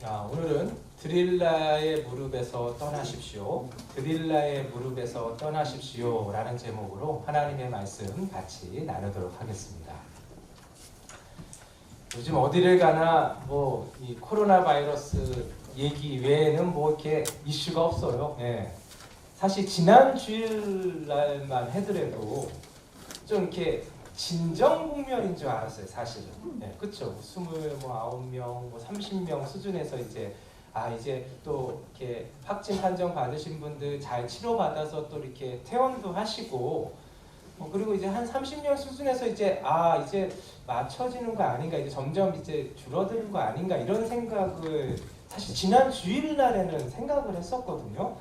오늘은 드릴라의 무릎에서 떠나십시오. 드릴라의 무릎에서 떠나십시오 라는 제목으로 하나님의 말씀 같이 나누도록 하겠습니다. 요즘 어디를 가나 이 코로나 바이러스 얘기 외에는 이렇게 이슈가 없어요. 사실 지난 주일날만 해더라도 좀 이렇게 진정 국면인 줄 알았어요, 사실은. 그렇죠. 29명, 30명 수준에서 이제 또 이렇게 확진 판정 받으신 분들 잘 치료받아서 또 이렇게 퇴원도 하시고, 그리고 이제 한 30명 수준에서 이제 맞춰지는 거 아닌가, 이제 점점 이제 줄어드는 거 아닌가 이런 생각을 사실 지난 주일날에는 생각을 했었거든요.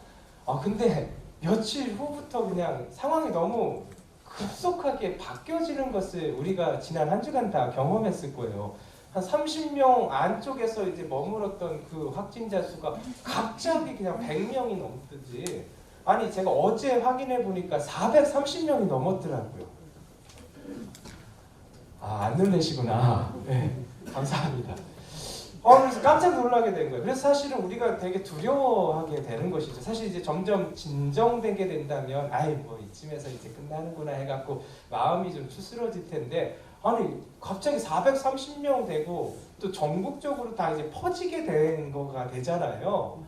근데 며칠 후부터 그냥 상황이 너무 급속하게 바뀌어지는 것을 우리가 지난 한 주간 다 경험했을 거예요. 한 30명 안쪽에서 이제 머물었던 그 확진자 수가 갑자기 그냥 100명이 넘듯이, 아니 제가 어제 확인해 보니까 430명이 넘었더라고요. 안 놀라시구나. 네, 감사합니다. 그래서 깜짝 놀라게 된 거예요. 그래서 사실은 우리가 되게 두려워하게 되는 것이죠. 사실 이제 점점 진정되게 된다면, 이쯤에서 이제 끝나는구나 해갖고 마음이 좀 추스러질 텐데, 아니 갑자기 430명 되고 또 전국적으로 다 이제 퍼지게 된 거가 되잖아요.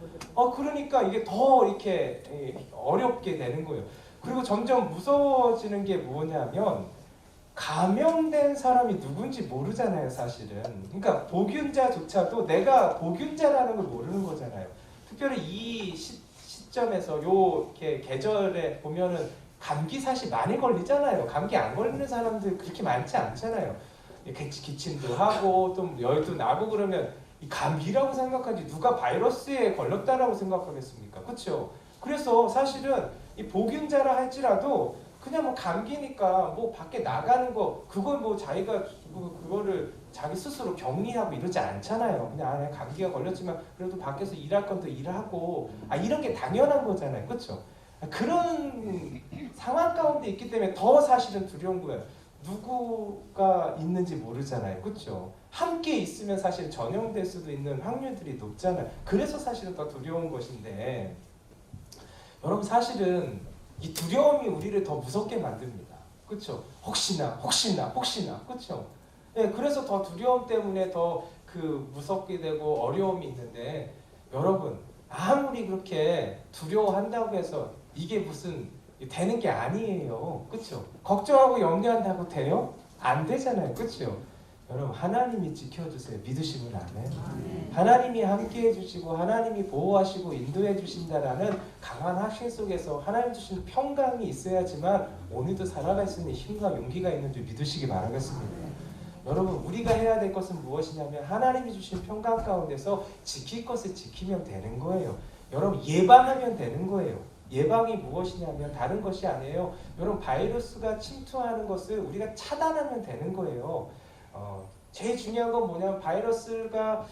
그러니까 이게 더 이렇게 어렵게 되는 거예요. 그리고 점점 무서워지는 게 뭐냐면, 감염된 사람이 누군지 모르잖아요, 사실은. 그러니까 보균자조차도 내가 보균자라는 걸 모르는 거잖아요. 특별히 이 시점에서 이렇게 계절에 보면은 감기 사실 많이 걸리잖아요. 감기 안 걸리는 사람들 그렇게 많지 않잖아요. 기침도 하고 또 열도 나고 그러면 이 감기라고 생각하지 누가 바이러스에 걸렸다라고 생각하겠습니까? 그렇죠? 그래서 사실은 이 보균자라 할지라도 그냥 감기니까 밖에 나가는 거 그걸 자기가 그거를 자기 스스로 격리하고 이러지 않잖아요. 그냥 감기가 걸렸지만 그래도 밖에서 일할 건 또 일하고 이런 게 당연한 거잖아요. 그렇죠? 그런 상황 가운데 있기 때문에 더 사실은 두려운 거예요. 누구가 있는지 모르잖아요. 그렇죠? 함께 있으면 사실 전염될 수도 있는 확률들이 높잖아요. 그래서 사실은 더 두려운 것인데, 여러분 사실은 이 두려움이 우리를 더 무섭게 만듭니다. 그렇죠? 혹시나, 그렇죠? 그래서 더 두려움 때문에 더 무섭게 되고 어려움이 있는데, 여러분 아무리 그렇게 두려워한다고 해서 이게 무슨 되는 게 아니에요. 그렇죠? 걱정하고 염려한다고 돼요? 안 되잖아요. 그렇죠? 여러분 하나님이 지켜주세요. 믿으시면 아멘. 하나님이 함께해 주시고 하나님이 보호하시고 인도해 주신다라는 강한 확신 속에서 하나님 주신 평강이 있어야지만 오늘도 살아갈 수 있는 힘과 용기가 있는 줄 믿으시기 바라겠습니다. 여러분 우리가 해야 될 것은 무엇이냐면, 하나님이 주신 평강 가운데서 지킬 것을 지키면 되는 거예요. 여러분 예방하면 되는 거예요. 예방이 무엇이냐면 다른 것이 아니에요. 여러분 바이러스가 침투하는 것을 우리가 차단하면 되는 거예요. 제일 중요한 건 뭐냐면 바이러스가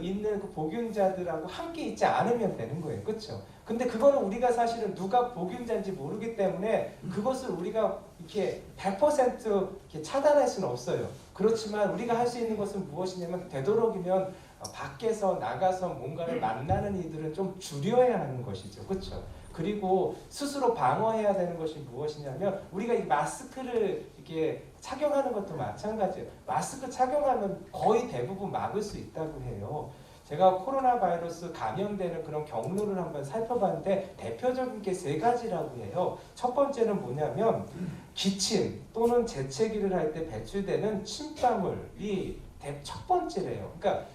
있는 보균자들하고 함께 있지 않으면 되는 거예요. 그렇죠? 근데 그거는 우리가 사실은 누가 보균자인지 모르기 때문에 그것을 우리가 이렇게 100% 이렇게 차단할 수는 없어요. 그렇지만 우리가 할 수 있는 것은 무엇이냐면, 되도록이면 밖에서 나가서 뭔가를 만나는 이들은 좀 줄여야 하는 것이죠. 그렇죠? 그리고 스스로 방어해야 되는 것이 무엇이냐면, 우리가 이 마스크를 이렇게 착용하는 것도 마찬가지예요. 마스크 착용하면 거의 대부분 막을 수 있다고 해요. 제가 코로나 바이러스 감염되는 그런 경로를 한번 살펴봤는데 대표적인 게 3가지라고 해요. 첫 번째는 뭐냐면, 기침 또는 재채기를 할 때 배출되는 침방울이 첫 번째래요. 그러니까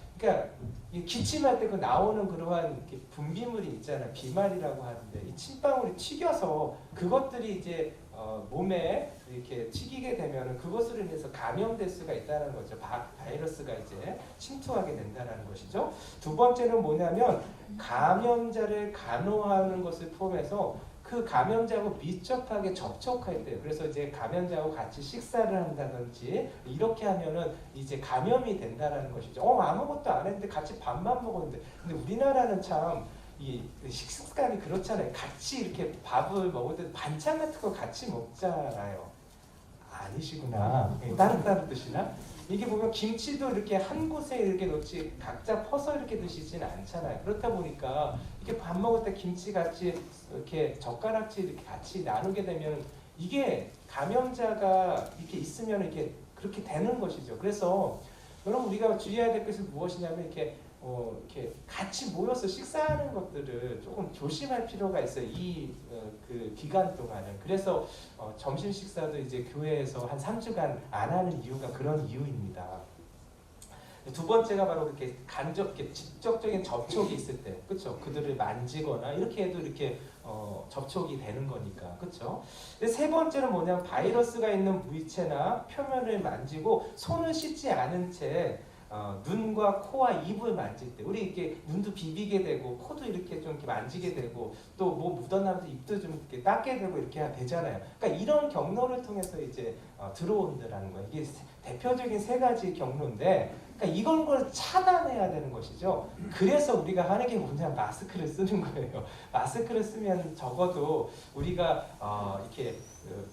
이 기침할 때 나오는 그러한 분비물이 있잖아요. 비말이라고 하는데, 이 침방울이 튀겨서 그것들이 이제 몸에 이렇게 튀기게 되면 그것으로 인해서 감염될 수가 있다는 거죠. 바이러스가 이제 침투하게 된다는 것이죠. 두 번째는 뭐냐면, 감염자를 간호하는 것을 포함해서 그 감염자하고 밀접하게 접촉할 때, 그래서 이제 감염자하고 같이 식사를 한다든지 이렇게 하면은 이제 감염이 된다는 것이죠. 아무것도 안 했는데 같이 밥만 먹었는데, 근데 우리나라는 참 이 식습관이 그렇잖아요. 같이 이렇게 밥을 먹을 때 반찬 같은 거 같이 먹잖아요. 아니시구나. 따뜻따뜻 드시나? 이게 보면 김치도 이렇게 한 곳에 이렇게 놓지 각자 퍼서 이렇게 드시진 않잖아요. 그렇다 보니까 이렇게 밥 먹을 때 김치 같이 이렇게 젓가락질 이렇게 같이 나누게 되면 이게 감염자가 이렇게 있으면 이렇게 그렇게 되는 것이죠. 그래서 여러분 우리가 주의해야 될 것은 무엇이냐면 이렇게 같이 모여서 식사하는 것들을 조금 조심할 필요가 있어요. 그 기간 동안은. 그래서 점심 식사도 이제 교회에서 한 3주간 안 하는 이유가 그런 이유입니다. 두 번째가 바로 그렇게 이렇게 직접적인 접촉이 있을 때, 그렇죠? 그들을 만지거나 이렇게 해도 이렇게 접촉이 되는 거니까, 그렇죠? 세 번째는 뭐냐면 바이러스가 있는 무이체나 표면을 만지고 손을 씻지 않은 채 눈과 코와 입을 만질 때 우리 이렇게 눈도 비비게 되고 코도 이렇게 좀 이렇게 만지게 되고 또 뭐 묻어나면서 입도 좀 이렇게 닦게 되고 이렇게 되잖아요. 그러니까 이런 경로를 통해서 이제 들어온다라는 거예요. 이게 대표적인 세 가지 경로인데, 그러니까 이런 걸 차단해야 되는 것이죠. 그래서 우리가 하는 게 뭐냐면 마스크를 쓰는 거예요. 마스크를 쓰면 적어도 우리가 이렇게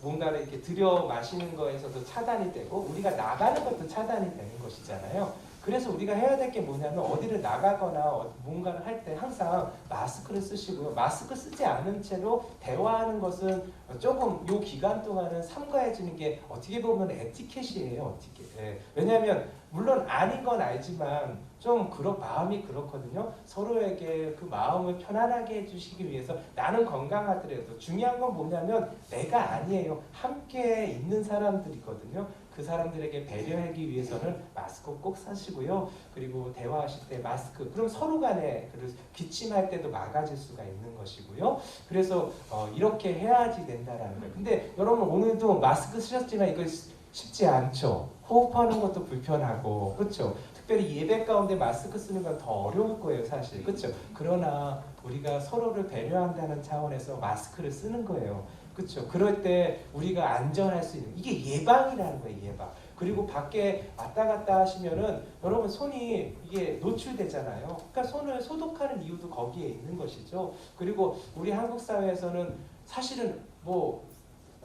뭔가를 이렇게 들여 마시는 거에서도 차단이 되고 우리가 나가는 것도 차단이 되는 것이잖아요. 그래서 우리가 해야 될 게 뭐냐면 어디를 나가거나 뭔가를 할 때 항상 마스크를 쓰시고요. 마스크 쓰지 않은 채로 대화하는 것은 조금 이 기간 동안은 삼가해 주는 게 어떻게 보면 에티켓이에요. 에티켓. 왜냐하면 물론 아닌 건 알지만 좀 마음이 그렇거든요. 서로에게 그 마음을 편안하게 해주시기 위해서 나는 건강하더라도 중요한 건 뭐냐면 내가 아니에요. 함께 있는 사람들이거든요. 그 사람들에게 배려하기 위해서는 마스크 꼭 쓰시고요. 그리고 대화하실 때 마스크, 그럼 서로 간에 기침할 때도 막아줄 수가 있는 것이고요. 그래서 이렇게 해야지 된다라는 거예요. 근데 여러분 오늘도 마스크 쓰셨지만 이거 쉽지 않죠. 호흡하는 것도 불편하고, 그렇죠? 특별히 예배 가운데 마스크 쓰는 건 더 어려울 거예요, 사실. 그렇죠? 그러나 우리가 서로를 배려한다는 차원에서 마스크를 쓰는 거예요. 그렇죠? 그럴 때 우리가 안전할 수 있는 이게 예방이라는 거예요, 예방. 그리고 밖에 왔다 갔다 하시면은 여러분 손이 이게 노출되잖아요. 그러니까 손을 소독하는 이유도 거기에 있는 것이죠. 그리고 우리 한국 사회에서는 사실은 뭐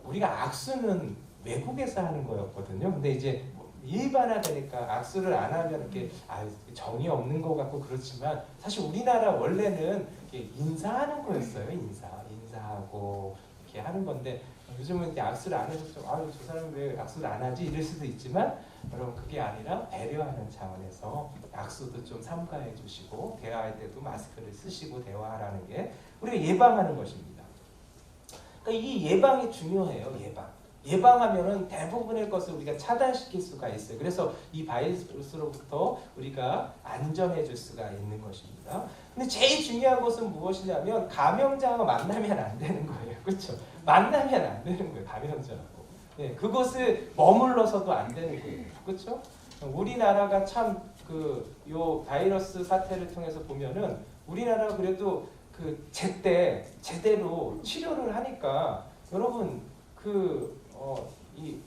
우리가 악수는 외국에서 하는 거였거든요. 근데 이제 일반화되니까 악수를 안 하면 이렇게 정이 없는 것 같고 그렇지만 사실 우리나라 원래는 이렇게 인사하는 거였어요. 인사하고 이렇게 하는 건데 요즘은 이렇게 악수를 안 해서 좀 저 사람은 왜 악수를 안 하지 이럴 수도 있지만 여러분 그게 아니라 배려하는 차원에서 악수도 좀 삼가해 주시고 대화할 때도 마스크를 쓰시고 대화하라는 게 우리가 예방하는 것입니다. 그러니까 이 예방이 중요해요. 예방하면은 대부분의 것을 우리가 차단시킬 수가 있어요. 그래서 이 바이러스로부터 우리가 안전해질 수가 있는 것입니다. 근데 제일 중요한 것은 무엇이냐면 감염자와 만나면 안 되는 거예요. 그렇죠? 만나면 안 되는 거예요. 감염자하고. 네, 그것을 머물러서도 안 되는 거예요. 그렇죠? 우리나라가 참 요 바이러스 사태를 통해서 보면은 우리나라가 그래도 제대로 치료를 하니까 여러분 이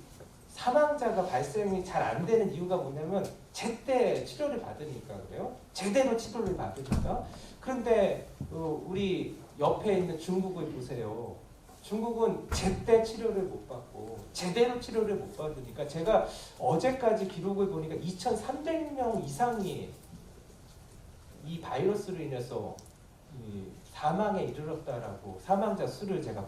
사망자가 발생이 잘 안 되는 이유가 뭐냐면 제때 치료를 받으니까 그래요. 제대로 치료를 받으니까. 그런데 우리 옆에 있는 중국을 보세요. 중국은 제때 치료를 못 받고 제대로 치료를 못 받으니까 제가 어제까지 기록을 보니까 2,300명 이상이 이 바이러스로 인해서 사망에 이르렀다라고 사망자 수를 제가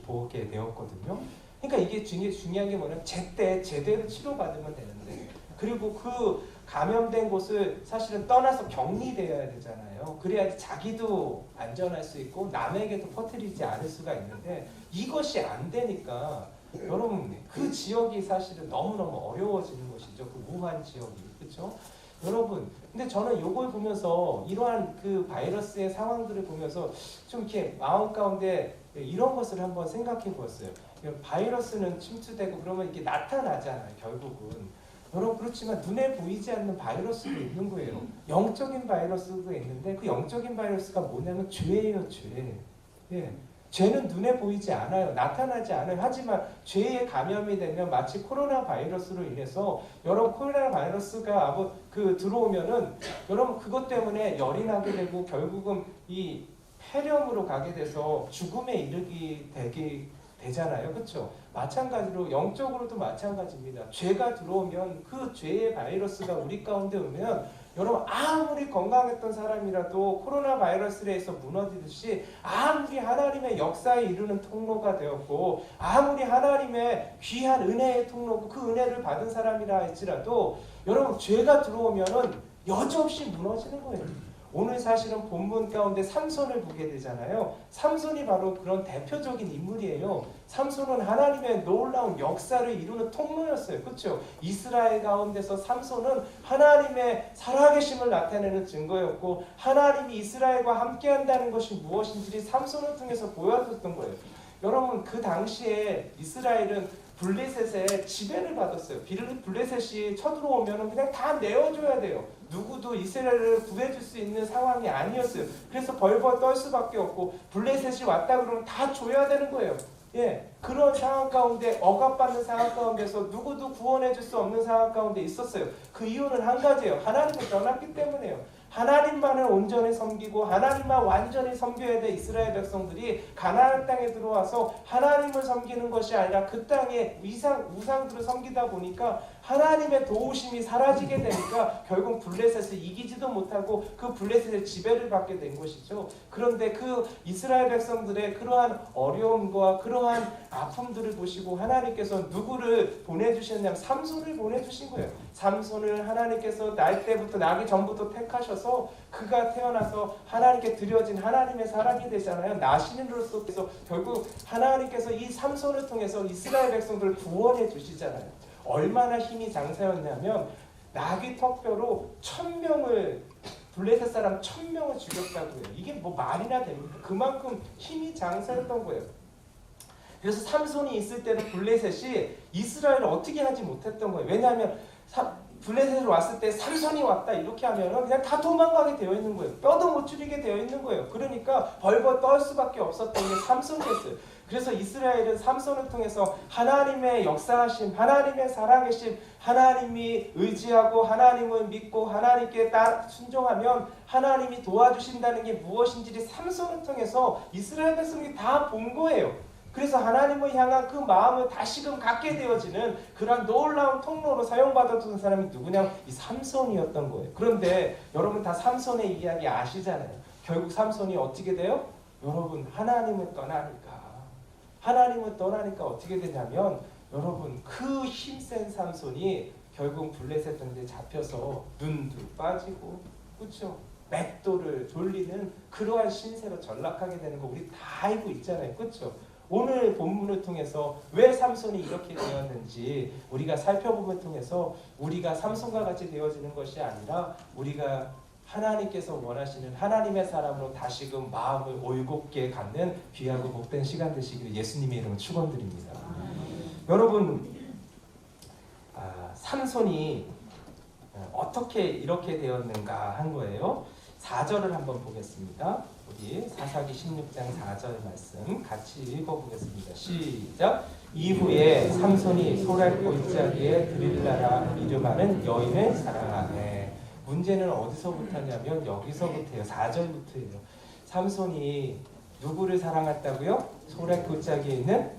보게 되었거든요. 그러니까 이게 중요한 게 뭐냐면 제대로 치료받으면 되는데 그리고 그 감염된 곳을 사실은 떠나서 격리되어야 되잖아요. 그래야지 자기도 안전할 수 있고 남에게도 퍼뜨리지 않을 수가 있는데 이것이 안 되니까 여러분 그 지역이 사실은 너무너무 어려워지는 것이죠. 그 우한 지역이. 그렇죠? 여러분 근데 저는 이걸 보면서 이러한 그 바이러스의 상황들을 보면서 좀 이렇게 마음 가운데 이런 것을 한번 생각해 보았어요. 바이러스는 침투되고 그러면 이렇게 나타나잖아요. 결국은. 여러분 그렇지만 눈에 보이지 않는 바이러스도 있는 거예요. 영적인 바이러스도 있는데 그 영적인 바이러스가 뭐냐면 죄예요. 죄. 예. 죄는 눈에 보이지 않아요. 나타나지 않아요. 하지만 죄에 감염이 되면 마치 코로나 바이러스로 인해서 여러분 코로나 바이러스가 들어오면은 여러분 그것 때문에 열이 나게 되고 결국은 이 폐렴으로 가게 돼서 죽음에 이르게 되잖아요. 그렇죠? 마찬가지로 영적으로도 마찬가지입니다. 죄가 들어오면 그 죄의 바이러스가 우리 가운데 오면 여러분 아무리 건강했던 사람이라도 코로나 바이러스에 의해서 무너지듯이 아무리 하나님의 역사에 이르는 통로가 되었고 아무리 하나님의 귀한 은혜의 통로고 그 은혜를 받은 사람이라 할지라도 여러분 죄가 들어오면은 여지없이 무너지는 거예요. 오늘 사실은 본문 가운데 삼손을 보게 되잖아요. 삼손이 바로 그런 대표적인 인물이에요. 삼손은 하나님의 놀라운 역사를 이루는 통로였어요. 그렇죠? 이스라엘 가운데서 삼손은 하나님의 살아계심을 나타내는 증거였고 하나님이 이스라엘과 함께한다는 것이 무엇인지 삼손을 통해서 보여줬던 거예요. 여러분 그 당시에 이스라엘은 블레셋의 지배를 받았어요. 블레셋이 쳐들어오면 그냥 다 내어줘야 돼요. 누구도 이스라엘을 구해줄 수 있는 상황이 아니었어요. 그래서 벌벌 떨 수밖에 없고 블레셋이 왔다 그러면 다 줘야 되는 거예요. 예, 그런 상황 가운데 억압받는 상황 가운데서 누구도 구원해줄 수 없는 상황 가운데 있었어요. 그 이유는 한 가지예요. 하나님을 떠났기 때문에요. 하나님만을 온전히 섬기고 하나님만 완전히 섬겨야 될 이스라엘 백성들이 가나안 땅에 들어와서 하나님을 섬기는 것이 아니라 그 땅에 우상들을 섬기다 보니까 하나님의 도우심이 사라지게 되니까 결국 블레셋을 이기지도 못하고 그 블레셋의 지배를 받게 된 것이죠. 그런데 그 이스라엘 백성들의 그러한 어려움과 그러한 아픔들을 보시고 하나님께서 누구를 보내주셨냐면 삼손을 보내주신 거예요. 삼손을 하나님께서 나기 전부터 택하셔서 그가 태어나서 하나님께 드려진 하나님의 사람이 되잖아요. 나시린으로서 결국 하나님께서 이 삼손을 통해서 이스라엘 백성들을 구원해 주시잖아요. 얼마나 힘이 장사였냐면 나귀 턱뼈로 1000명을 블레셋 사람 1000명을 죽였다고 해요. 이게 뭐 말이나 됩니까? 그만큼 힘이 장사였던 거예요. 그래서 삼손이 있을 때는 블레셋이 이스라엘을 어떻게 하지 못했던 거예요. 왜냐하면 블레셋으로 왔을 때 삼손이 왔다 이렇게 하면 그냥 다 도망가게 되어 있는 거예요. 뼈도 못 추리게 되어 있는 거예요. 그러니까 벌벌 떨 수밖에 없었던 게 삼손이었어요. 그래서 이스라엘은 삼손을 통해서 하나님의 역사하심, 하나님의 살아계심, 하나님이 의지하고 하나님을 믿고 하나님께 순종하면 하나님이 도와주신다는 게 무엇인지 삼손을 통해서 이스라엘 백성이 다 본 거예요. 그래서 하나님을 향한 그 마음을 다시금 갖게 되어지는 그런 놀라운 통로로 사용받았던 사람이 누구냐? 이 삼손이었던 거예요. 그런데 여러분 다 삼손의 이야기 아시잖아요. 결국 삼손이 어떻게 돼요? 여러분 하나님을 떠나니까 어떻게 되냐면 여러분 그 힘센 삼손이 결국 블레셋 등에 잡혀서 눈도 빠지고 그렇죠? 맷돌을 돌리는 그러한 신세로 전락하게 되는 거 우리 다 알고 있잖아요. 그렇죠? 오늘 본문을 통해서 왜 삼손이 이렇게 되었는지 우리가 살펴보면 통해서 우리가 삼손과 같이 되어지는 것이 아니라 우리가 하나님께서 원하시는 하나님의 사람으로 다시금 마음을 올곧게 갖는 귀하고 복된 시간 되시기를 예수님의 이름으로 축원드립니다. 여러분 삼손이 어떻게 이렇게 되었는가 한 거예요. 4절을 한번 보겠습니다. 우리 사사기 16장 4절 말씀 같이 읽어보겠습니다. 시작. 이후에 삼손이 소랄 골짜기에 드릴라라 이름하는 여인을 사랑하네. 문제는 어디서부터냐면 여기서부터예요. 4절부터예요. 삼손이 누구를 사랑했다고요? 소랄 골짜기에 있는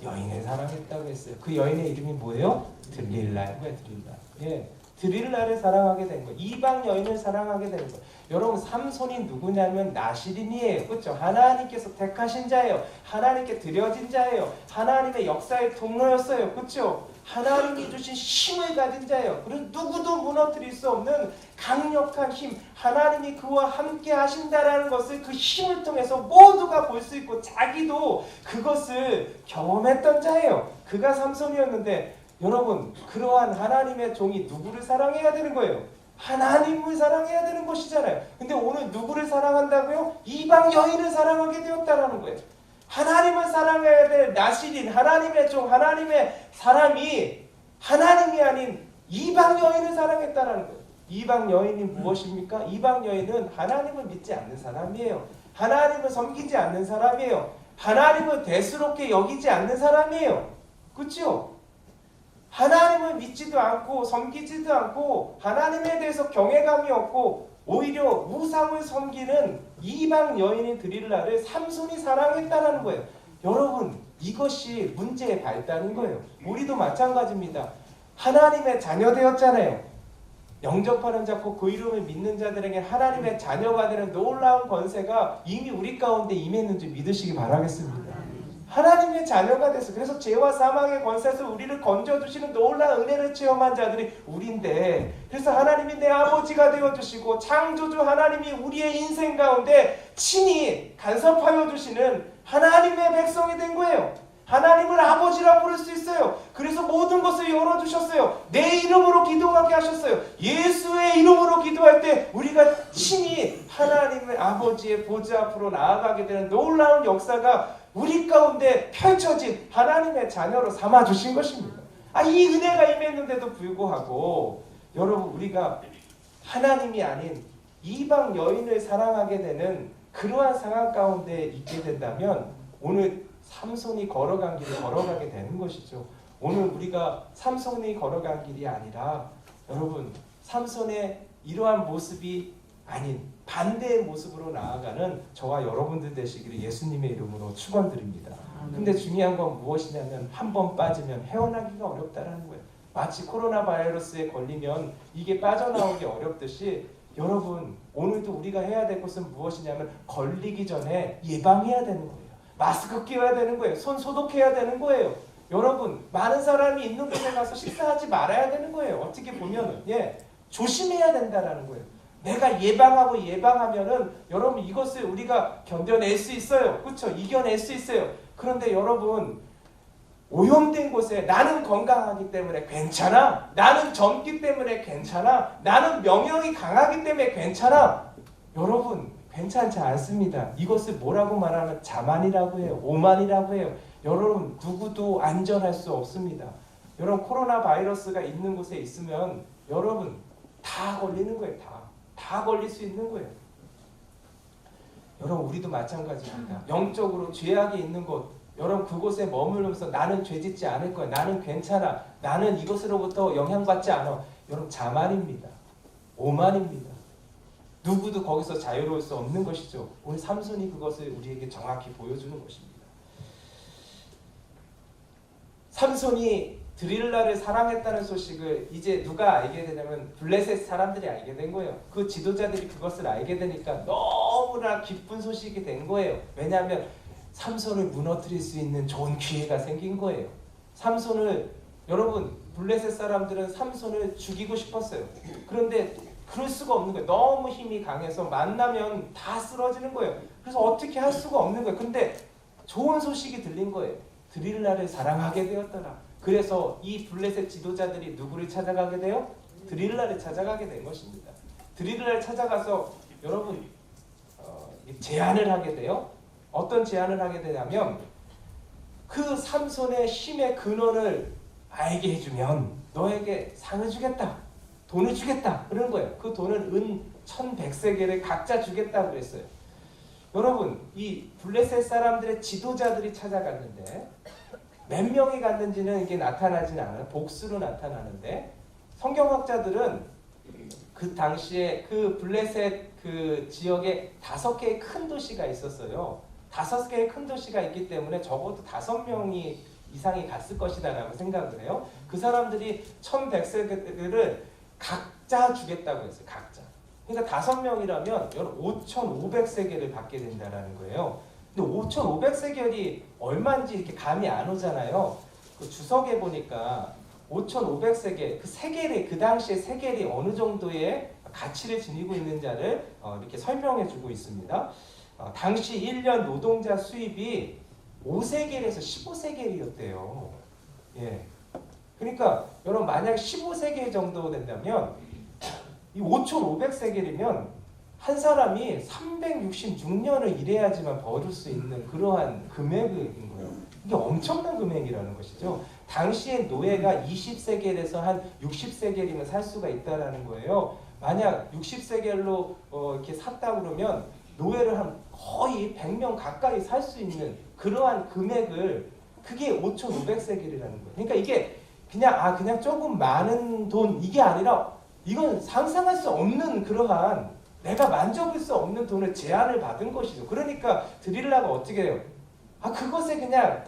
여인을 사랑했다고 했어요. 그 여인의 이름이 뭐예요? 드릴라예요. 드릴라. 예. 드릴라를 사랑하게 된 거예요. 이방 여인을 사랑하게 된 거예요. 여러분 삼손이 누구냐면 나시린이에요. 그렇죠? 하나님께서 택하신 자예요. 하나님께 드려진 자예요. 하나님의 역사의 통로였어요. 그렇죠? 하나님이 주신 힘을 가진 자예요. 그래서 누구도 무너뜨릴 수 없는 강력한 힘, 하나님이 그와 함께 하신다라는 것을 그 힘을 통해서 모두가 볼 수 있고 자기도 그것을 경험했던 자예요. 그가 삼손이었는데 여러분 그러한 하나님의 종이 누구를 사랑해야 되는 거예요? 하나님을 사랑해야 되는 것이잖아요. 근데 오늘 누구를 사랑한다고요? 이방 여인을 사랑하게 되었다라는 거예요. 하나님을 사랑해야 될 나시린 하나님의 종 하나님의 사람이 하나님이 아닌 이방 여인을 사랑했다라는 거예요. 이방 여인이 무엇입니까? 이방 여인은 하나님을 믿지 않는 사람이에요. 하나님을 섬기지 않는 사람이에요. 하나님을 대수롭게 여기지 않는 사람이에요. 그렇죠? 하나님을 믿지도 않고 섬기지도 않고 하나님에 대해서 경외감이 없고 오히려 우상을 섬기는 이방 여인인 드릴라를 삼손이 사랑했다는 거예요. 여러분 이것이 문제의 발단인 거예요. 우리도 마찬가지입니다. 하나님의 자녀 되었잖아요. 영접하는 자, 곧 그 이름을 믿는 자들에게 하나님의 자녀가 되는 놀라운 권세가 이미 우리 가운데 임했는 줄 믿으시기 바라겠습니다. 하나님의 자녀가 돼서, 그래서 죄와 사망의 권세에서 우리를 건져주시는 놀라운 은혜를 체험한 자들이 우리인데, 그래서 하나님이 내 아버지가 되어주시고 창조주 하나님이 우리의 인생 가운데 친히 간섭하여 주시는 하나님의 백성이 된 거예요. 하나님을 아버지라 부를 수 있어요. 그래서 모든 것을 열어주셨어요. 내 이름으로 기도하게 하셨어요. 예수의 이름으로 기도할 때 우리가 친히 하나님의 아버지의 보좌 앞으로 나아가게 되는 놀라운 역사가 우리 가운데 펼쳐진 하나님의 자녀로 삼아주신 것입니다. 이 은혜가 임했는데도 불구하고 여러분, 우리가 하나님이 아닌 이방 여인을 사랑하게 되는 그러한 상황 가운데 있게 된다면 오늘 삼손이 걸어간 길을 걸어가게 되는 것이죠. 오늘 우리가 삼손이 걸어간 길이 아니라 여러분, 삼손의 이러한 모습이 아닌 반대의 모습으로 나아가는 저와 여러분들 되시기를 예수님의 이름으로 축원드립니다. 근데 중요한 건 무엇이냐면 한 번 빠지면 헤어나기가 어렵다라는 거예요. 마치 코로나 바이러스에 걸리면 이게 빠져나오기 어렵듯이 여러분, 오늘도 우리가 해야 될 것은 무엇이냐면 걸리기 전에 예방해야 되는 거예요. 마스크 끼워야 되는 거예요. 손 소독해야 되는 거예요. 여러분, 많은 사람이 있는 곳에 가서 식사하지 말아야 되는 거예요. 어떻게 보면은 조심해야 된다라는 거예요. 내가 예방하면은 여러분 이것을 우리가 견뎌낼 수 있어요. 그렇죠? 이겨낼 수 있어요. 그런데 여러분, 오염된 곳에 나는 건강하기 때문에 괜찮아, 나는 젊기 때문에 괜찮아, 나는 명령이 강하기 때문에 괜찮아, 여러분 괜찮지 않습니다. 이것을 뭐라고 말하면 자만이라고 해요. 오만이라고 해요. 여러분, 누구도 안전할 수 없습니다. 여러분, 코로나 바이러스가 있는 곳에 있으면 여러분 다 걸리는 거예요. 다 걸릴 수 있는 거예요. 여러분, 우리도 마찬가지입니다. 영적으로 죄악이 있는 곳, 여러분 그곳에 머무르면서 나는 죄짓지 않을 거야, 나는 괜찮아, 나는 이것으로부터 영향받지 않아, 여러분 자만입니다. 오만입니다. 누구도 거기서 자유로울 수 없는 것이죠. 오늘 삼손이 그것을 우리에게 정확히 보여주는 것입니다. 삼손이 드릴라를 사랑했다는 소식을 이제 누가 알게 되냐면 블레셋 사람들이 알게 된 거예요. 그 지도자들이 그것을 알게 되니까 너무나 기쁜 소식이 된 거예요. 왜냐하면 삼손을 무너뜨릴 수 있는 좋은 기회가 생긴 거예요. 삼손을, 여러분 블레셋 사람들은 삼손을 죽이고 싶었어요. 그런데 그럴 수가 없는 거예요. 너무 힘이 강해서 만나면 다 쓰러지는 거예요. 그래서 어떻게 할 수가 없는 거예요. 근데 좋은 소식이 들린 거예요. 드릴라를 사랑하게 되었더라. 그래서 이 블레셋 지도자들이 누구를 찾아가게 돼요? 드릴라를 찾아가게 된 것입니다. 드릴라를 찾아가서 여러분 제안을 하게 돼요. 어떤 제안을 하게 되냐면 그 삼손의 힘의 근원을 알게 해주면 너에게 상을 주겠다, 돈을 주겠다, 그런 거예요. 그 돈은 은 1100세겔을 각자 주겠다고 그랬어요. 여러분, 이 블레셋 사람들의 지도자들이 찾아갔는데 몇 명이 갔는지는 이게 나타나지는 않아요. 복수로 나타나는데 성경학자들은 그 당시에 그 블레셋 그 지역에 5개의 큰 도시가 있었어요. 5개의 큰 도시가 있기 때문에 적어도 5명이 이상이 갔을 것이다라고 생각을 해요. 그 사람들이 1100세겔을 각자 주겠다고 했어요. 각자. 그러니까 5명이라면 5,500세겔을 받게 된다는 거예요. 근데 5,500세겔이 얼마인지 이렇게 감이 안 오잖아요. 그 주석에 보니까 5,500세겔, 그 세겔이, 그 당시에 세겔이 어느 정도의 가치를 지니고 있는지를 이렇게 설명해 주고 있습니다. 당시 1년 노동자 수입이 5세겔에서 15세겔이었대요. 예. 그러니까 여러분, 만약 15세겔 정도 된다면 이 5,500세겔이면 한 사람이 366년을 일해야지만 벌을 수 있는 그러한 금액인 거예요. 이게 엄청난 금액이라는 것이죠. 당시에 노예가 20세겔에서 한 60세겔이면 살 수가 있다라는 거예요. 만약 60세겔로 이렇게 샀다 그러면 노예를 한 거의 100명 가까이 살 수 있는 그러한 금액을, 그게 5,500세겔이라는 거예요. 그러니까 이게 그냥 조금 많은 돈, 이게 아니라 이건 상상할 수 없는 그러한, 내가 만져볼 수 없는 돈을 제안을 받은 것이죠. 그러니까 드릴라가 어떻게 해요? 그것에 그냥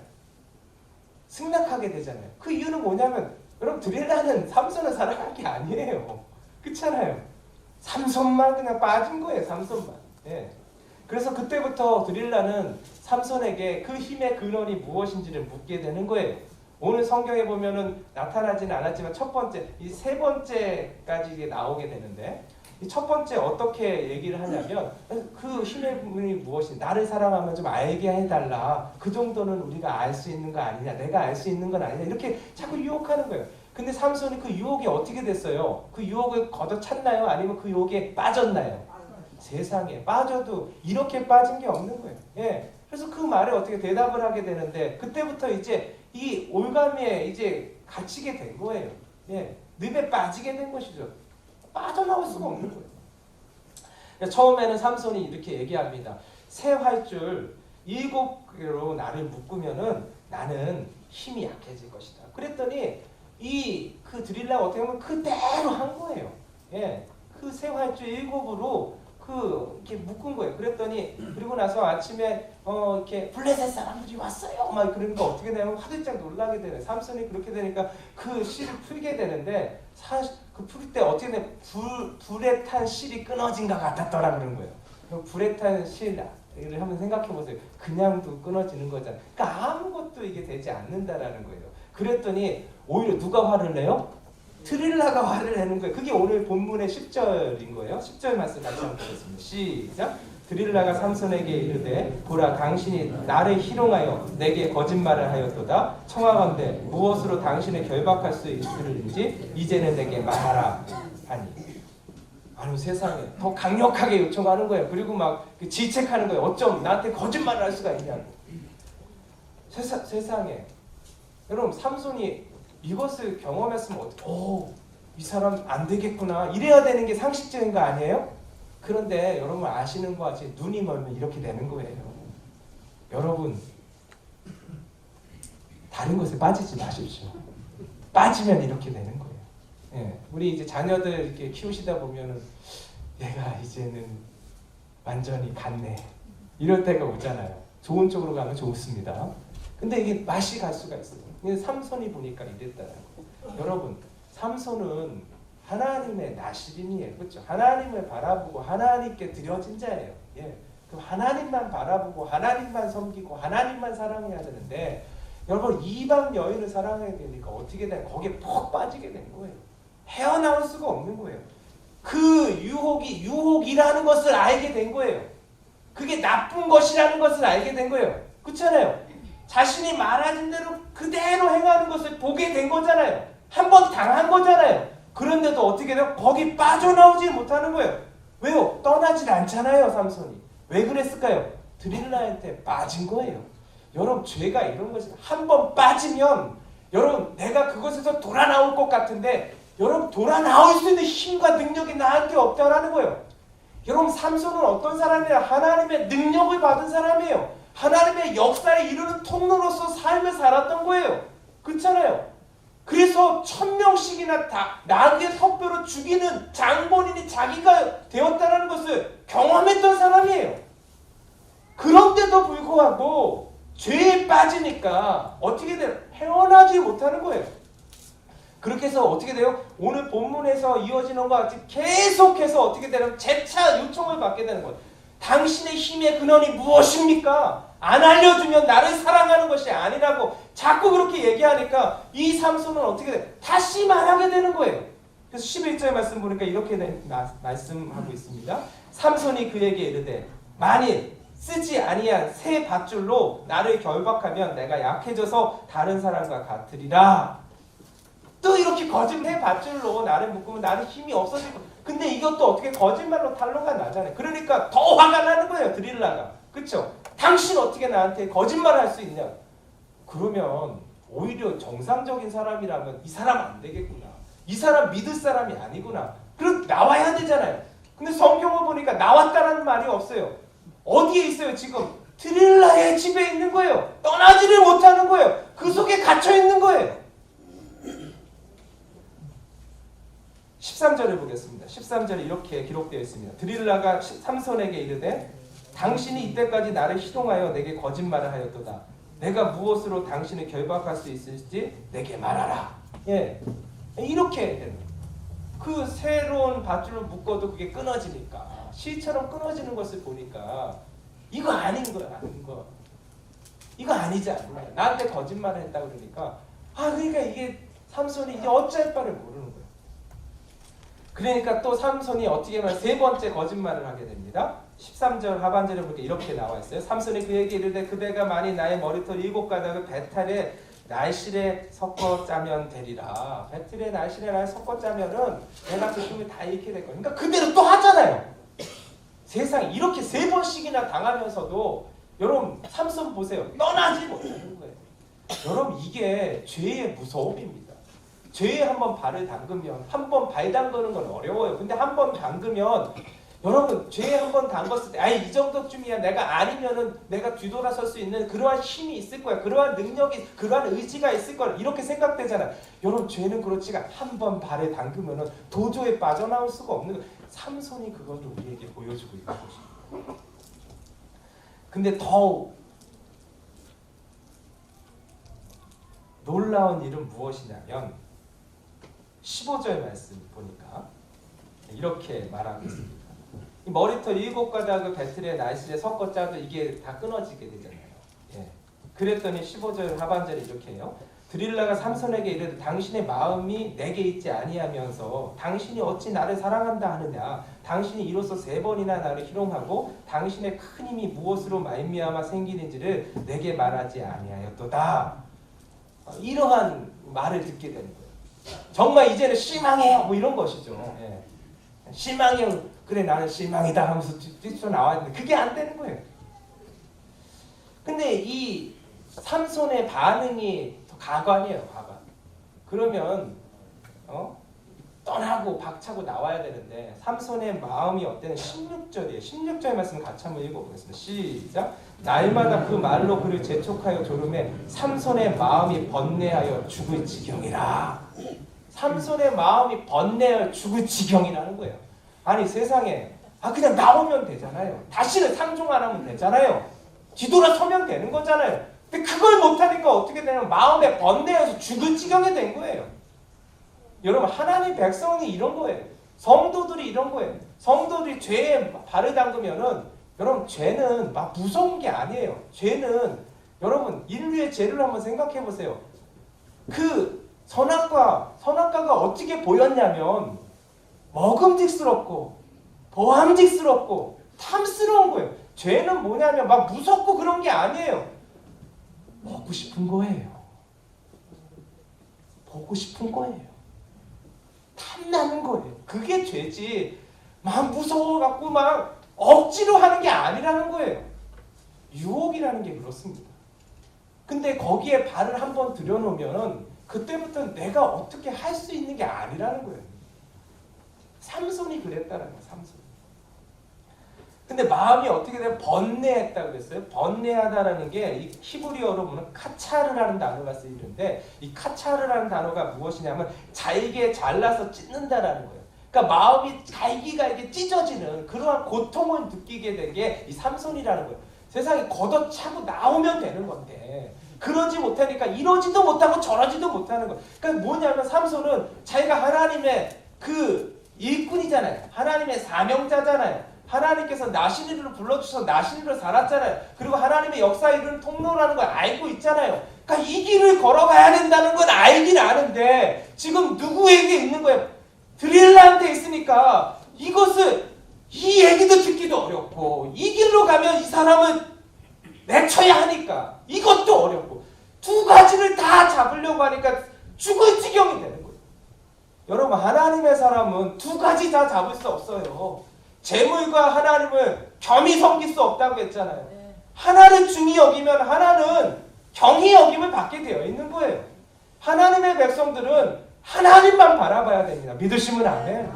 승낙하게 되잖아요. 그 이유는 뭐냐면 여러분 드릴라는 삼손을 사랑한 게 아니에요. 그렇잖아요. 삼손만 그냥 빠진 거예요. 삼손만. 예. 그래서 그때부터 드릴라는 삼손에게 그 힘의 근원이 무엇인지를 묻게 되는 거예요. 오늘 성경에 보면은 나타나지는 않았지만 첫 번째, 이 세 번째까지 이게 나오게 되는데 이 첫 번째 어떻게 얘기를 하냐면 그 힘의 부분이 무엇인지 나를 사랑하면 좀 알게 해달라. 그 정도는 우리가 알 수 있는 거 아니냐. 내가 알 수 있는 건 아니냐. 이렇게 자꾸 유혹하는 거예요. 근데 삼손이 그 유혹이 어떻게 됐어요? 그 유혹을 걷어찼나요? 아니면 그 유혹에 빠졌나요? 세상에 빠져도 이렇게 빠진 게 없는 거예요. 예. 그래서 그 말에 어떻게 대답을 하게 되는데 그때부터 이제 이 올가미에 이제 갇히게 된 거예요. 예. 늪에 빠지게 된 것이죠. 빠져나올 수가 없는 거예요. 처음에는 삼손이 이렇게 얘기합니다. 새 활줄 7개로 나를 묶으면은 나는 힘이 약해질 것이다. 그랬더니 그 드릴라가 어떻게 보면 그대로 한 거예요. 예. 그 새 활줄 7으로 이렇게 묶은 거예요. 그랬더니 그리고 나서 아침에 이렇게 블레셋 사람들이 왔어요. 막 그러니까 어떻게 되냐면 화들짝 놀라게 되네. 삼손이 그렇게 되니까 그 실을 풀게 되는데 사실 그 풀 때 어떻게 되냐 불에 탄 실이 끊어진 것 같았더라 그런 거예요. 불에 탄 실을 한번 생각해 보세요. 그냥도 끊어지는 거잖아요. 그러니까 아무것도 이게 되지 않는다라는 거예요. 그랬더니 오히려 누가 화를 내요? 드릴라가 화를 내는 거예요. 그게 오늘 본문의 10절인 거예요. 10절 말씀 같이 한번 보겠습니다. 시작. 드릴라가 삼손에게 이르되 보라 당신이 나를 희롱하여 내게 거짓말을 하였도다. 청하건대 무엇으로 당신을 결박할 수 있으리인지 이제는 내게 말하라 하니. 아니 세상에 더 강력하게 요청하는 거예요. 그리고 막 질책하는 거예요. 어쩜 나한테 거짓말을 할 수가 있냐고. 세상에 여러분 삼손이 이것을 경험했으면 이 사람 안 되겠구나 이래야 되는 게 상식적인 거 아니에요? 그런데 여러분 아시는 거 같이 눈이 멀면 이렇게 되는 거예요. 여러분 다른 것에 빠지지 마십시오. 빠지면 이렇게 되는 거예요. 예, 우리 이제 자녀들 이렇게 키우시다 보면은 내가 이제는 완전히 갔네 이럴 때가 오잖아요. 좋은 쪽으로 가면 좋습니다. 근데 이게 맛이 갈 수가 있어요. 삼손이 보니까 이랬다는 거예요. 여러분 삼손은 하나님의 나시린이에요. 그렇죠? 하나님을 바라보고 하나님께 드려진 자예요. 예. 그럼 하나님만 바라보고 하나님만 섬기고 하나님만 사랑해야 되는데 여러분 이방 여인을 사랑해야 되니까 어떻게 돼? 거기에 푹 빠지게 된 거예요. 헤어나올 수가 없는 거예요. 그 유혹이 유혹이라는 것을 알게 된 거예요. 그게 나쁜 것이라는 것을 알게 된 거예요. 그렇잖아요. 자신이 말하신 대로 그대로 행하는 것을 보게 된 거잖아요. 한 번 당한 거잖아요. 그런데도 어떻게 돼요? 거기 빠져나오지 못하는 거예요. 왜요? 떠나질 않잖아요. 삼손이. 왜 그랬을까요? 드릴라한테 빠진 거예요. 여러분 죄가 이런 것이 한 번 빠지면 여러분 내가 그것에서 돌아 나올 것 같은데 여러분 돌아 나올 수 있는 힘과 능력이 나한테 없다라는 거예요. 여러분 삼손은 어떤 사람이냐? 하나님의 능력을 받은 사람이에요. 하나님의 역사에 이루는 통로로서 삶을 살았던 거예요. 그렇잖아요. 그래서 1000명씩이나 다 나귀의 턱뼈로 죽이는 장본인이 자기가 되었다는 것을 경험했던 사람이에요. 그런데도 불구하고 죄에 빠지니까 어떻게 돼요? 헤어나지 못하는 거예요. 그렇게 해서 어떻게 돼요? 오늘 본문에서 이어지는 것과 같이 계속해서 어떻게 되냐면 재차 요청을 받게 되는 거예요. 당신의 힘의 근원이 무엇입니까? 안 알려주면 나를 사랑하는 것이 아니라고 자꾸 그렇게 얘기하니까 이 삼손은 어떻게 돼? 다시 말하게 되는 거예요. 그래서 11절 말씀 보니까 이렇게 말씀하고 있습니다. 삼손이 그에게 이르되 만일 쓰지 아니한 새 밧줄로 나를 결박하면 내가 약해져서 다른 사람과 같으리라. 또 이렇게 거짓말 밧줄로 나를 묶으면 나는 힘이 없어질 거야. 근데 이것도 어떻게 거짓말로 탄로가 나잖아요. 그러니까 더 화가 나는 거예요. 드릴라가. 그렇죠? 당신 어떻게 나한테 거짓말을 할 수 있냐? 그러면 오히려 정상적인 사람이라면 이 사람 안 되겠구나. 이 사람 믿을 사람이 아니구나. 그럼 나와야 되잖아요. 근데 성경을 보니까 나왔다라는 말이 없어요. 어디에 있어요 지금? 드릴라의 집에 있는 거예요. 떠나지를 못하는 거예요. 그 속에 갇혀 있는 거예요. 13절을 보겠습니다. 13절에 이렇게 기록되어 있습니다. 드릴라가 삼손에게 이르되 당신이 이때까지 나를 희롱하여 내게 거짓말을 하였도다. 내가 무엇으로 당신을 결박할 수 있을지 내게 말하라. 예, 이렇게 되는 거예요. 그 새로운 밧줄을 묶어도 그게 끊어지니까, 실처럼 끊어지는 것을 보니까 이거 아닌 거야, 아닌 거. 이거 아니지 않나. 나한테 거짓말을 했다 그러니까, 그러니까 이게 삼손이 이제 어쩔 바를 모르는 거예요. 그러니까 또 삼손이 어떻게 하면 세 번째 거짓말을 하게 됩니다. 13절 하반절에 보니까 이렇게 나와 있어요. 삼손이 그에게 이르되 그대가 만일 나의 머리털 7가닥을 배탈에 날실에 섞어 짜면 되리라. 배틀에 날실에 날 섞어 짜면은 내가 그 꿈을 다 잃게 될 거야. 그러니까 그대로 또 하잖아요. 세상에 이렇게 3번씩이나 당하면서도 여러분 삼손 보세요. 떠나지 못하는 거예요. 여러분 이게 죄의 무서움입니다. 죄에 한번 발을 담그면, 한번 발 담그는 건 어려워요. 근데 한번 담그면 여러분 죄에 한번 담궜을 때 이 정도쯤이야 내가 아니면은 내가 뒤돌아설 수 있는 그러한 힘이 있을 거야. 그러한 능력이, 그러한 의지가 있을 거야. 이렇게 생각되잖아요. 여러분 죄는 그렇지가 한번 발에 담그면은 도저히 빠져나올 수가 없는 거예요. 삼손이 그것을 우리에게 보여주고 있는 것입니다. 근데 더욱 놀라운 일은 무엇이냐면 15절 말씀 보니까 이렇게 말하고 있습니다. 이 머리털 7가닥을 배틀에 날실에 섞어 짜도 이게 다 끊어지게 되잖아요. 예. 그랬더니 15절 하반절에 이렇게 해요. 드릴라가 삼손에게 이르되 당신의 마음이 내게 있지 아니하면서 당신이 어찌 나를 사랑한다 하느냐. 당신이 이로써 3번이나 나를 희롱하고 당신의 큰 힘이 무엇으로 말미암아 생기는지를 내게 말하지 아니하였도다. 이러한 말을 듣게 되는 거예요. 정말 이제는 실망해요 뭐 이런 것이죠. 예. 실망해요. 그래 나는 실망이다 하면서 뛰쳐나와야 되는데 그게 안 되는 거예요. 근데 이 삼손의 반응이 가관이에요. 가관. 그러면 떠나고 박차고 나와야 되는데 삼손의 마음이 어때는 16절이에요. 16절 말씀 같이 한번 읽어보겠습니다. 시작. 날마다 그 말로 그를 재촉하여 조름에 삼손의 마음이 번뇌하여 죽을 지경이라. 삼손의 마음이 번뇌하여 죽을 지경이라는 거예요. 아니 세상에 그냥 나오면 되잖아요. 다시는 상종 안 하면 되잖아요. 뒤돌아서면 되는 거잖아요. 근데 그걸 못하니까 어떻게 되냐면 마음에 번뇌해서 죽을 지경이 된 거예요. 여러분 하나님 백성이 이런 거예요. 성도들이 이런 거예요. 성도들이 죄에 발을 담그면은 여러분 죄는 막 무서운 게 아니에요. 죄는 여러분 인류의 죄를 한번 생각해 보세요. 그 선악과가 어떻게 보였냐면 먹음직스럽고 보함직스럽고 탐스러운 거예요. 죄는 뭐냐면 막 무섭고 그런 게 아니에요. 먹고 싶은 거예요. 보고 싶은 거예요. 탐나는 거예요. 그게 죄지. 막 무서워갖고 막 억지로 하는 게 아니라는 거예요. 유혹이라는 게 그렇습니다. 근데 거기에 발을 한번 들여놓으면 그때부터는 내가 어떻게 할 수 있는 게 아니라는 거예요. 삼손이 그랬다는 거예요. 삼손. 근데 마음이 어떻게 되면 번뇌했다 그랬어요. 번뇌하다라는 게 이 히브리어로 보면 카차르라는 단어가 쓰이는데 이 카차르라는 단어가 무엇이냐면 잘게 잘라서 찢는다라는 거예요. 그러니까 마음이 갈기가 이렇게 찢어지는 그러한 고통을 느끼게 된 게 이 삼손이라는 거예요. 세상에 걷어차고 나오면 되는 건데 그러지 못하니까 이러지도 못하고 저러지도 못하는 거예요. 그러니까 뭐냐면 삼손은 자기가 하나님의 그 일꾼이잖아요. 하나님의 사명자잖아요. 하나님께서 나시리로 불러주셔서 나시리로 살았잖아요. 그리고 하나님의 역사에 이르는 통로라는 걸 알고 있잖아요. 그러니까 이 길을 걸어가야 된다는 건 알긴 아는데 지금 누구에게 있는 거예요? 드릴라한테 있으니까 이 얘기도 듣기도 어렵고 이 길로 가면 이 사람은 내쳐야 하니까 이것도 어렵고 두 가지를 다 잡으려고 하니까 죽을 지경이 되는 거예요. 여러분 하나님의 사람은 두 가지 다 잡을 수 없어요. 재물과 하나님을 겸히 섬길 수 없다고 했잖아요. 하나를 중히 여기면 하나는 경히 여김을 받게 되어 있는 거예요. 하나님의 백성들은 하나님만 바라봐야 됩니다. 믿으시면 아멘.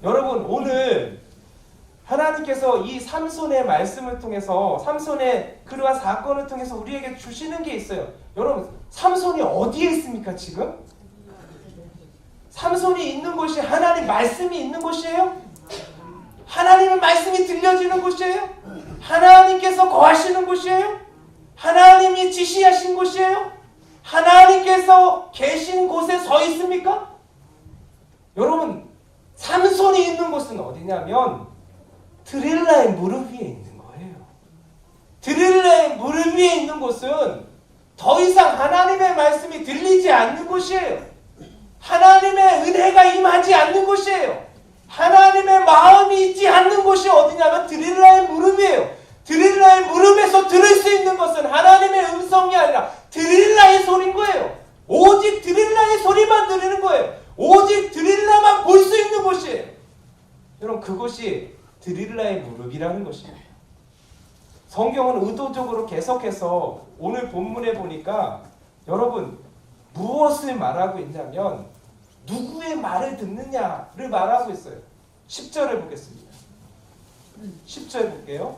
여러분 오늘 하나님께서 이 삼손의 말씀을 통해서 삼손의 그러한 사건을 통해서 우리에게 주시는 게 있어요. 여러분 삼손이 어디에 있습니까 지금? 삼손이 있는 곳이 하나님 말씀이 있는 곳이에요? 하나님의 말씀이 들려지는 곳이에요? 하나님께서 거하시는 곳이에요? 하나님이 지시하신 곳이에요? 하나님께서 계신 곳에 서 있습니까? 여러분, 삼손이 있는 곳은 어디냐면 드릴라의 무릎 위에 있는 거예요. 드릴라의 무릎 위에 있는 곳은 더 이상 하나님의 말씀이 들리지 않는 곳이에요. 하나님의 은혜가 임하지 않는 곳이에요. 하나님의 마음이 있지 않는 곳이 어디냐면 드릴라의 무릎이에요. 드릴라의 무릎에서 들을 수 있는 것은 하나님의 음성이 아니라 드릴라의 소리인 거예요. 오직 드릴라의 소리만 들리는 거예요. 오직 드릴라만 볼 수 있는 곳이에요. 여러분, 그곳이 드릴라의 무릎이라는 것입니다. 성경은 의도적으로 계속해서 오늘 본문에 보니까 여러분 무엇을 말하고 있냐면 누구의 말을 듣느냐를 말하고 있어요. 10절을 보겠습니다. 10절 볼게요.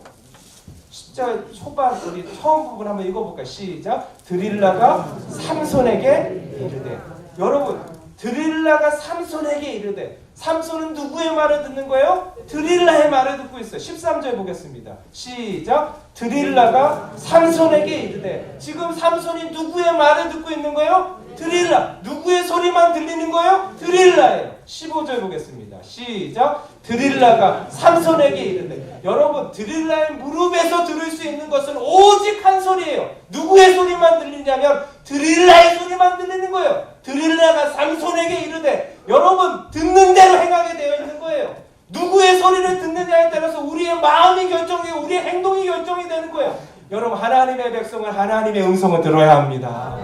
10절 초반 우리 처음 부분 한번 읽어볼까요? 시작. 드릴라가 삼손에게 이르되. 여러분, 드릴라가 삼손에게 이르되. 삼손은 누구의 말을 듣는 거예요? 드릴라의 말을 듣고 있어요. 13절 보겠습니다. 시작. 드릴라가 삼손에게 이르되. 지금 삼손이 누구의 말을 듣고 있는 거예요? 드릴라. 누구의 소리만 들리는 거예요? 드릴라예요. 15절 보겠습니다. 시작. 드릴라가 삼손에게 이르되. 여러분, 드릴라의 무릎에서 들을 수 있는 것은 오직 한 소리예요. 누구의 소리만 들리냐면 드릴라의 소리만 들리는 거예요. 드릴라가 삼손에게 이르되. 여러분, 듣는 대로 행하게 되어 있는 거예요. 누구의 소리를 듣느냐에 따라서 우리의 마음이 결정되고 우리의 행동이 결정이 되는 거예요. 여러분, 하나님의 백성은 하나님의 음성을 들어야 합니다.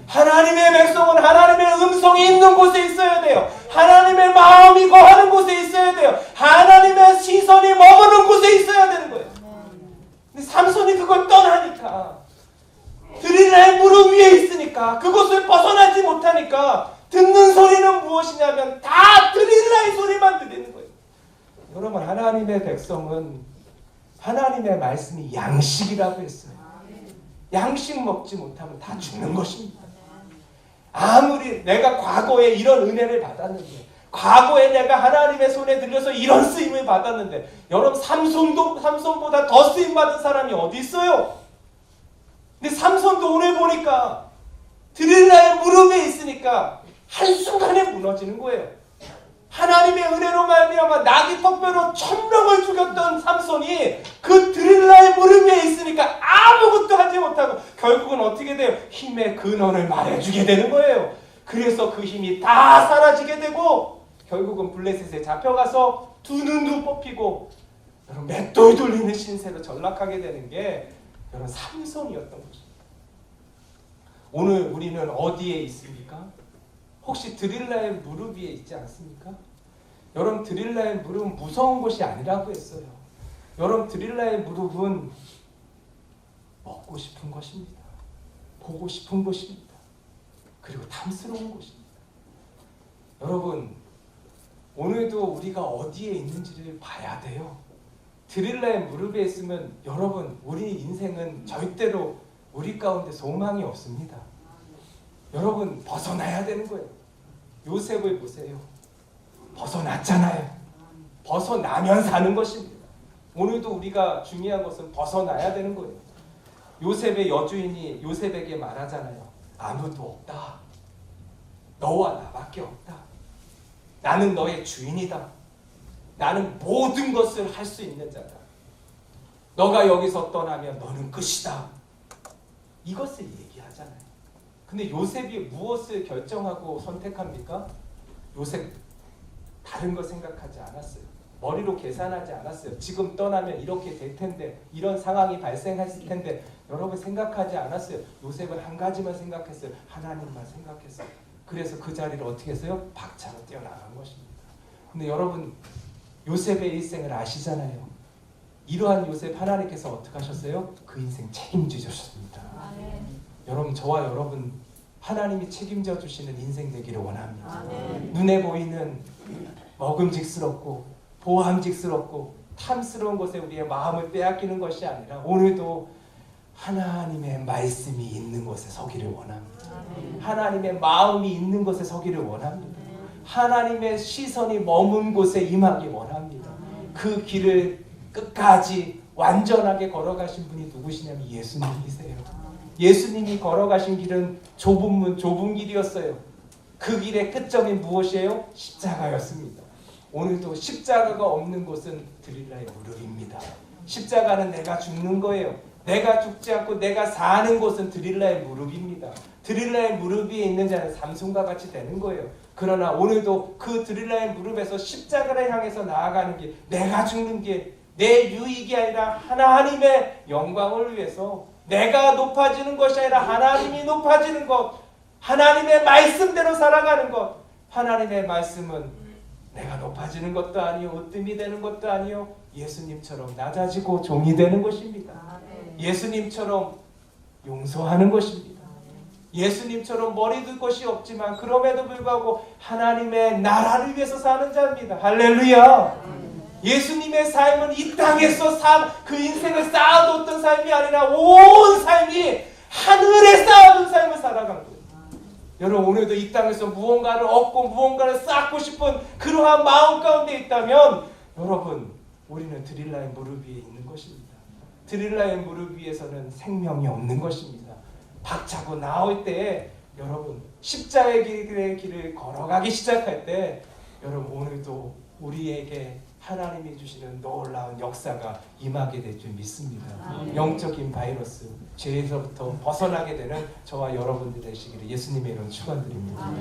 하나님의 백성은 하나님의 음성이 있는 곳에 있어야 돼요. 하나님의 마음이 거하는 곳에 있어야 돼요. 하나님의 시선이 머무는 곳에 있어야 되는 거예요. 근데 삼손이 그걸 떠나니까, 드릴라의 무릎 위에 있으니까, 그곳을 벗어나지 못하니까 듣는 소리는 무엇이냐면 다 드릴라의 소리만 들리는 거예요. 여러분, 하나님의 백성은 하나님의 말씀이 양식이라고 했어요. 양식 먹지 못하면 다 죽는 것입니다. 아무리 내가 과거에 이런 은혜를 받았는데, 과거에 내가 하나님의 손에 들려서 이런 쓰임을 받았는데, 여러분, 삼손보다 더 쓰임 받은 사람이 어디 있어요? 근데 삼손도 오늘 보니까 드릴라의 무릎에 있으니까 한순간에 무너지는 거예요. 하나님의 은혜로 말미암아 나귀 턱뼈로 1000명을 죽였던 삼손이 그 드릴라의 무릎 위에 있으니까 아무것도 하지 못하고 결국은 어떻게 돼요? 힘의 근원을 말해주게 되는 거예요. 그래서 그 힘이 다 사라지게 되고 결국은 블레셋에 잡혀가서 두 눈도 뽑히고 여러분 맷돌 돌리는 신세로 전락하게 되는 게 여러분 삼손이었던 것입니다. 오늘 우리는 어디에 있습니까? 혹시 드릴라의 무릎 위에 있지 않습니까? 여러분, 드릴라의 무릎은 무서운 곳이 아니라고 했어요. 여러분, 드릴라의 무릎은 먹고 싶은 것입니다. 보고 싶은 것입니다. 그리고 탐스러운 것입니다. 여러분, 오늘도 우리가 어디에 있는지를 봐야 돼요. 드릴라의 무릎에 있으면 여러분, 우리 인생은 절대로 우리 가운데 소망이 없습니다. 여러분, 벗어나야 되는 거예요. 요셉을 보세요. 벗어났잖아요. 벗어나면 사는 것입니다. 오늘도 우리가 중요한 것은 벗어나야 되는 거예요. 요셉의 여주인이 요셉에게 말하잖아요. 아무도 없다. 너와 나밖에 없다. 나는 너의 주인이다. 나는 모든 것을 할 수 있는 자다. 너가 여기서 떠나면 너는 끝이다. 이것을 얘기하잖아요. 근데 요셉이 무엇을 결정하고 선택합니까? 요셉 다른 거 생각하지 않았어요. 머리로 계산하지 않았어요. 지금 떠나면 이렇게 될 텐데, 이런 상황이 발생했을 텐데, 여러분 생각하지 않았어요. 요셉은 한 가지만 생각했어요. 하나님만 생각했어요. 그래서 그 자리를 어떻게 했어요? 박차로 뛰어나간 것입니다. 근데 여러분, 요셉의 일생을 아시잖아요. 이러한 요셉 하나님께서 어떻게 하셨어요? 그 인생 책임지셨습니다. 여러분, 저와 여러분 하나님이 책임져 주시는 인생 되기를 원합니다. 눈에 보이는 먹음직스럽고 보함직스럽고 탐스러운 것에 우리의 마음을 빼앗기는 것이 아니라 오늘도 하나님의 말씀이 있는 곳에 서기를 원합니다. 하나님의 마음이 있는 곳에 서기를 원합니다. 하나님의 시선이 머문 곳에 임하기 원합니다. 그 길을 끝까지 완전하게 걸어가신 분이 누구시냐면 예수님이세요. 예수님이 걸어가신 길은 좁은 문, 좁은 길이었어요. 그 길의 끝점이 무엇이에요? 십자가였습니다. 오늘도 십자가가 없는 곳은 드릴라의 무릎입니다. 십자가는 내가 죽는 거예요. 내가 죽지 않고 내가 사는 곳은 드릴라의 무릎입니다. 드릴라의 무릎 위에 있는 자는 삼손과 같이 되는 거예요. 그러나 오늘도 그 드릴라의 무릎에서 십자가를 향해서 나아가는 길, 내가 죽는 길, 내 유익이 아니라 하나님의 영광을 위해서 내가 높아지는 것이 아니라 하나님이 높아지는 것, 하나님의 말씀대로 살아가는 것. 하나님의 말씀은 내가 높아지는 것도 아니요 으뜸이 되는 것도 아니요 예수님처럼 낮아지고 종이 되는 것입니다. 예수님처럼 용서하는 것입니다. 예수님처럼 머리 둘 것이 없지만 그럼에도 불구하고 하나님의 나라를 위해서 사는 자입니다. 할렐루야. 예수님의 삶은 이 땅에서 그 인생을 쌓아뒀던 삶이 아니라 온 삶이 하늘에 쌓아둔 삶을 살아간 거예요. 여러분 오늘도 이 땅에서 무언가를 얻고 무언가를 쌓고 싶은 그러한 마음 가운데 있다면 여러분 우리는 드릴라의 무릎 위에 있는 것입니다. 드릴라의 무릎 위에서는 생명이 없는 것입니다. 박차고 나올 때에 여러분 십자가의 길을 걸어가기 시작할 때 여러분 오늘도 우리에게 하나님이 주시는 놀라운 역사가 임하게 될 줄 믿습니다. 영적인 바이러스, 죄에서부터 벗어나게 되는 저와 여러분들 되시기를 예수님의 이름 축원드립니다.